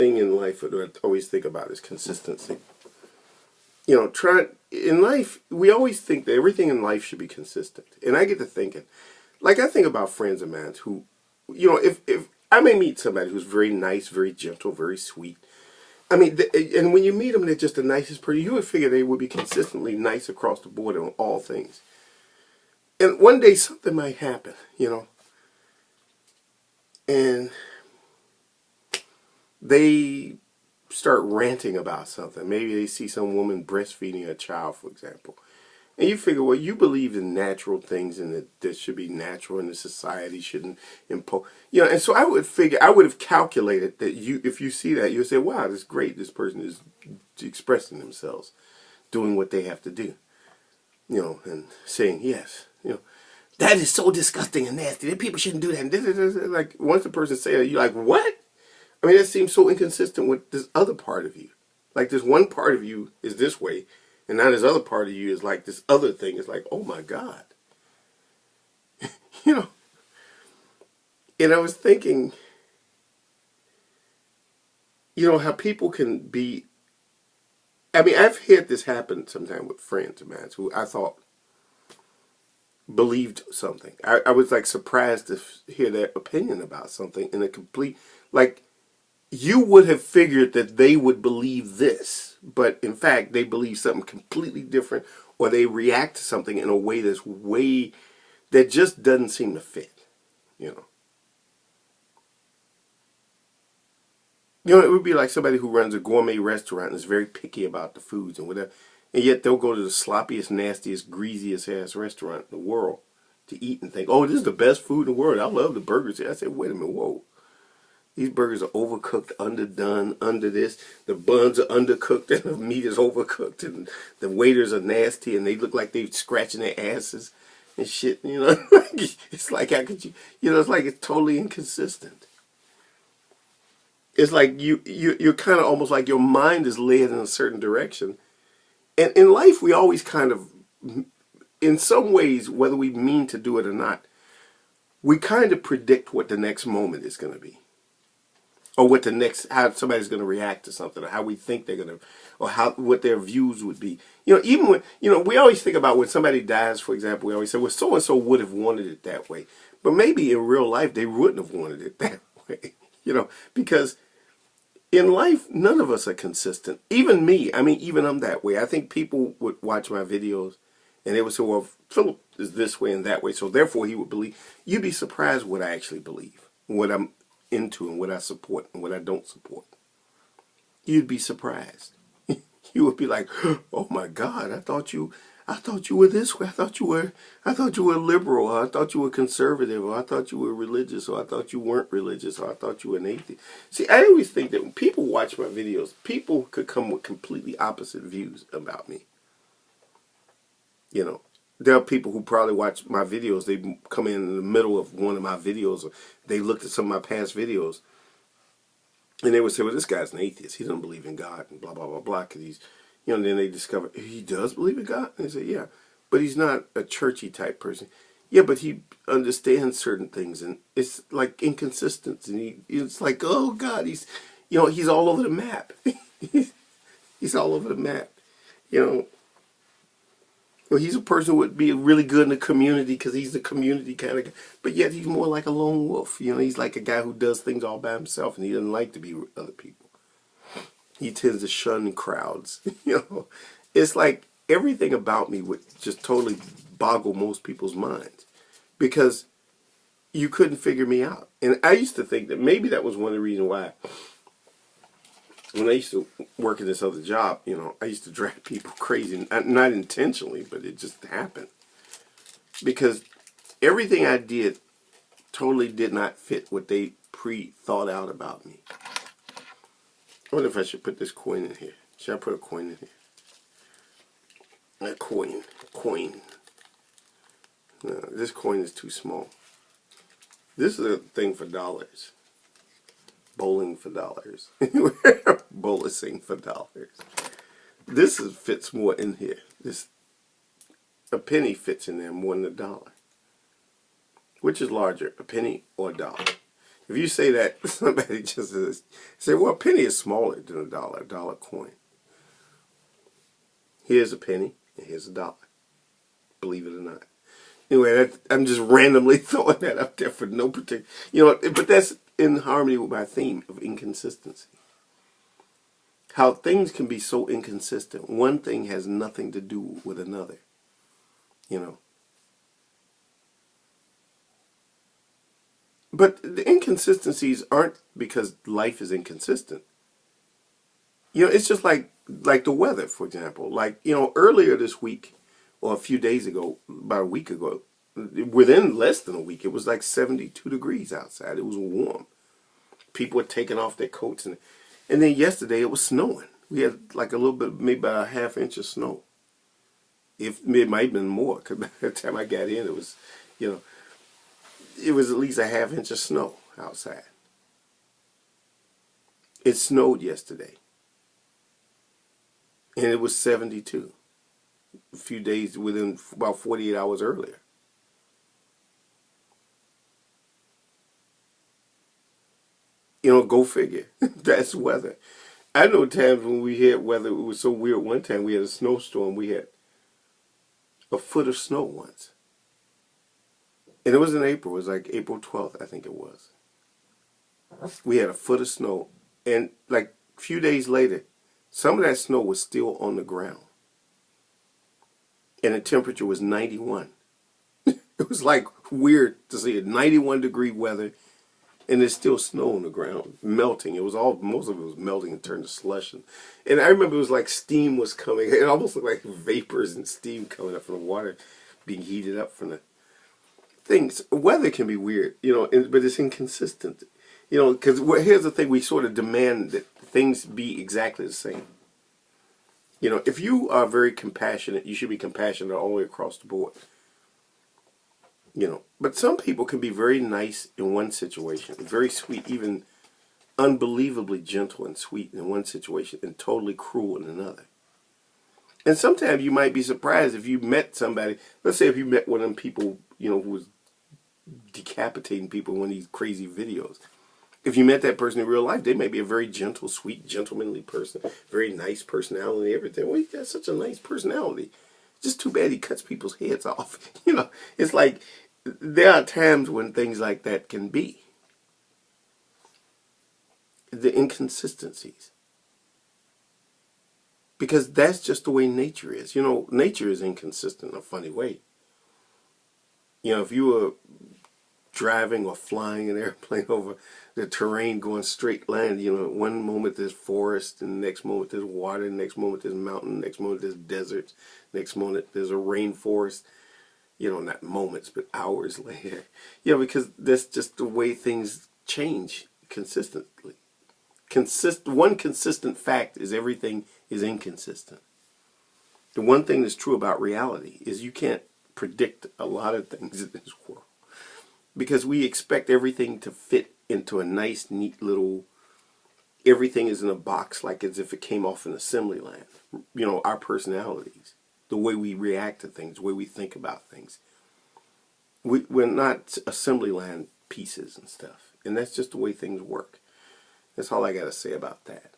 thing in life that I always think about is consistency. You know, in life, we always think that everything in life should be consistent. And I get to thinking, like I think about friends of mine who, you know, if I may meet somebody who's very nice, very gentle, very sweet. I mean, and when you meet them, they're just the nicest person. You would figure they would be consistently nice across the board on all things. And one day something might happen, you know, and they start ranting about something. Maybe they see some woman breastfeeding a child, for example. And you figure, well, you believe in natural things and that this should be natural and the society shouldn't impose. You know, and so I would figure, I would have calculated that if you see that, you would say, wow, this is great. This person is expressing themselves, doing what they have to do. You know, and saying, yes, you know, that is so disgusting and nasty. That people shouldn't do that. Like, once the person says that, you're like, what? I mean, that seems so inconsistent with this other part of you. Like, this one part of you is this way, and now this other part of you is like this other thing. It's like, oh my God. You know? And I was thinking, you know, how people can be... I mean, I've had this happen sometimes with friends of mine who I thought believed something. I was like surprised to hear their opinion about something in a complete... Like, you would have figured that they would believe this, but in fact, they believe something completely different, or they react to something in a way that just doesn't seem to fit, you know. You know, it would be like somebody who runs a gourmet restaurant and is very picky about the foods and whatever, and yet they'll go to the sloppiest, nastiest, greasiest ass restaurant in the world to eat and think, oh, this is the best food in the world. I love the burgers here. I said, wait a minute, whoa. These burgers are overcooked, underdone, under this. The buns are undercooked and the meat is overcooked and the waiters are nasty and they look like they're scratching their asses and shit, you know. It's like, how could you, you know, it's like it's totally inconsistent. It's like you're kind of almost like your mind is led in a certain direction. And in life, we always kind of, in some ways, whether we mean to do it or not, we kind of predict what the next moment is going to be. Or what how somebody's going to react to something, or how we think they're going to, or what their views would be. You know, even when, you know, we always think about when somebody dies, for example, we always say, well, so-and-so would have wanted it that way. But maybe in real life, they wouldn't have wanted it that way. You know, because in life, none of us are consistent. Even me, I mean, even I'm that way. I think people would watch my videos and they would say, well, Philip is this way and that way, so therefore he would believe. You'd be surprised what I actually believe, what I'm into and what I support and what I don't support. You'd be surprised. You would be like, oh my God, I thought you were this way. I thought you were liberal, or I thought you were conservative, or I thought you were religious, or I thought you weren't religious, or I thought you were an atheist. See, I always think that when people watch my videos, people could come with completely opposite views about me. You know, there are people who probably watch my videos. They come in the middle of one of my videos, or they looked at some of my past videos, and they would say, well, this guy's an atheist. He doesn't believe in God, and blah, blah, blah, blah. Because he's, you know, and then they discover, he does believe in God? And they say, yeah. But he's not a churchy type person. Yeah, but he understands certain things, and it's like inconsistent. And it's like, oh, God, he's, you know, he's all over the map. He's all over the map, you know. Well, he's a person who would be really good in the community because he's the community kind of guy. But yet he's more like a lone wolf. You know, he's like a guy who does things all by himself, and he doesn't like to be with other people. He tends to shun crowds. You know, it's like everything about me would just totally boggle most people's minds because you couldn't figure me out. And I used to think that maybe that was one of the reasons why when I used to work in this other job, you know, I used to drive people crazy. Not intentionally, but it just happened. Because everything I did totally did not fit what they pre-thought out about me. I wonder if I should put this coin in here. Should I put a coin in here? A coin. No, this coin is too small. This is a thing for dollars. Bowling for dollars. Bolusing for dollars. This fits more in here. A penny fits in there more than a dollar. Which is larger, a penny or a dollar? If you say that, somebody just say, well, a penny is smaller than a dollar coin. Here's a penny, and here's a dollar. Believe it or not. Anyway, I'm just randomly throwing that up there for no particular, but that's in harmony with my theme of inconsistency. How things can be so inconsistent. One thing has nothing to do with another, But the inconsistencies aren't because life is inconsistent. It's just like the weather, for example. Like, earlier this week, or a few days ago, about a week ago, within less than a week, it was like 72 degrees outside. It was warm. People were taking off their coats. And then yesterday it was snowing. We had like a little bit, maybe about a half-inch of snow. It might have been more, because by the time I got in, it was, it was at least a half-inch of snow outside. It snowed yesterday. And it was 72. A few days within about 48 hours earlier. Go figure. That's weather. I know times when we had weather, it was so weird. One time we had a snowstorm. We had a foot of snow once. And it was in April. It was like April 12th, I think it was. We had a foot of snow. And like a few days later, some of that snow was still on the ground. And the temperature was 91. It was like weird to see it. 91-degree weather, and there's still snow on the ground, melting. Most of it was melting and turned to slush. And I remember it was like steam was coming. It almost looked like vapors and steam coming up from the water being heated up from the things. Weather can be weird, but it's inconsistent. Because here's the thing, we sort of demand that things be exactly the same. If you are very compassionate, you should be compassionate all the way across the board. But some people can be very nice in one situation, very sweet, even unbelievably gentle and sweet in one situation, and totally cruel in another. And sometimes you might be surprised if you met somebody, let's say if you met one of them people, who was decapitating people in one of these crazy videos. If you met that person in real life, they may be a very gentle, sweet, gentlemanly person, very nice personality, everything. Well, he got such a nice personality. Just too bad he cuts people's heads off. It's like there are times when things like that can be. The inconsistencies. Because that's just the way nature is. Nature is inconsistent in a funny way. If you were driving or flying an airplane over the terrain going straight line, one moment there's forest, and the next moment there's water, the next moment there's mountain, the next moment there's deserts, next moment there's a rainforest, not moments, but hours later. Because that's just the way things change consistently. One consistent fact is everything is inconsistent. The one thing that's true about reality is you can't predict a lot of things in this world. Because we expect everything to fit into a nice, neat little, everything is in a box like as if it came off an assembly line. Our personalities, the way we react to things, the way we think about things. We're not assembly line pieces and stuff. And that's just the way things work. That's all I got to say about that.